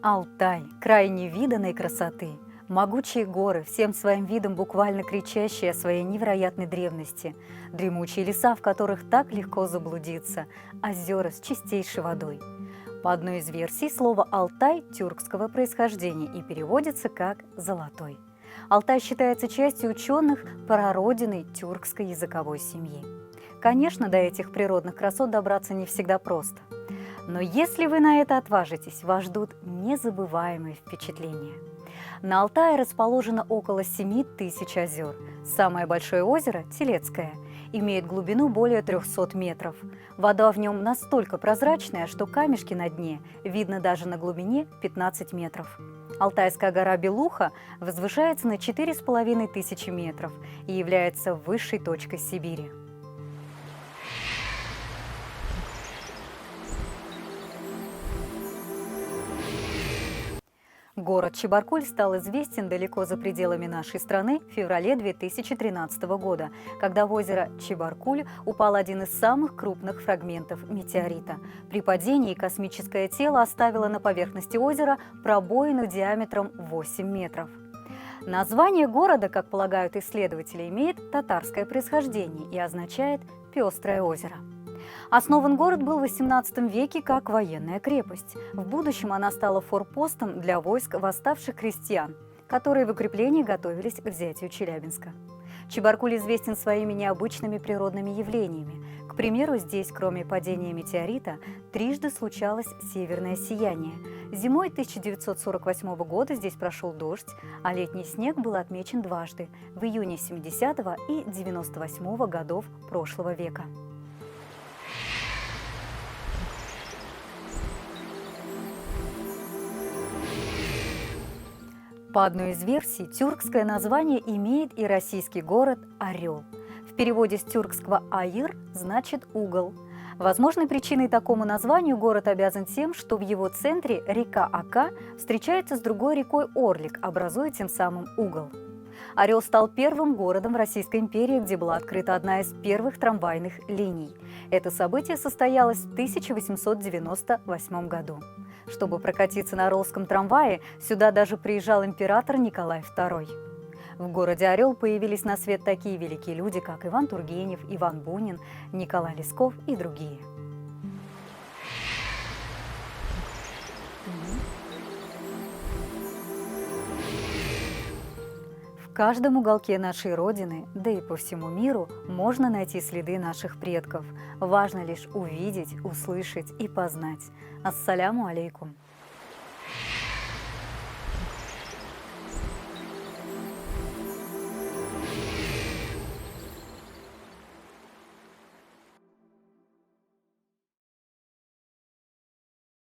Алтай – край невиданной красоты. Могучие горы, всем своим видом буквально кричащие о своей невероятной древности. Дремучие леса, в которых так легко заблудиться. Озера с чистейшей водой. По одной из версий, слово «Алтай» тюркского происхождения и переводится как «золотой». Алтай считается частью ученых прародиной тюркской языковой семьи. Конечно, до этих природных красот добраться не всегда просто. Но если вы на это отважитесь, вас ждут незабываемые впечатления. На Алтае расположено около 7000 озер. Самое большое озеро, Телецкое, имеет глубину более 300 метров. Вода в нем настолько прозрачная, что камешки на дне видно даже на глубине 15 метров. Алтайская гора Белуха возвышается на 4500 метров и является высшей точкой Сибири. Город Чебаркуль стал известен далеко за пределами нашей страны в феврале 2013 года, когда в озеро Чебаркуль упал один из самых крупных фрагментов метеорита. При падении космическое тело оставило на поверхности озера пробоину диаметром 8 метров. Название города, как полагают исследователи, имеет татарское происхождение и означает «пестрое озеро». Основан город был в XVIII веке как военная крепость. В будущем она стала форпостом для войск восставших крестьян, которые в укреплении готовились к взятию Челябинска. Чебаркуль известен своими необычными природными явлениями. К примеру, здесь, кроме падения метеорита, трижды случалось северное сияние. Зимой 1948 года здесь прошел дождь, а летний снег был отмечен дважды – в июне 70-го и 98-го годов прошлого века. По одной из версий, тюркское название имеет и российский город Орел. В переводе с тюркского «айыр» значит «угол». Возможной причиной такому названию город обязан тем, что в его центре река Ака встречается с другой рекой Орлик, образуя тем самым угол. Орел стал первым городом в Российской империи, где была открыта одна из первых трамвайных линий. Это событие состоялось в 1898 году. Чтобы прокатиться на Орловском трамвае, сюда даже приезжал император Николай II. В городе Орел появились на свет такие великие люди, как Иван Тургенев, Иван Бунин, Николай Лесков и другие. В каждом уголке нашей Родины, да и по всему миру, можно найти следы наших предков. Важно лишь увидеть, услышать и познать. Ассаляму алейкум!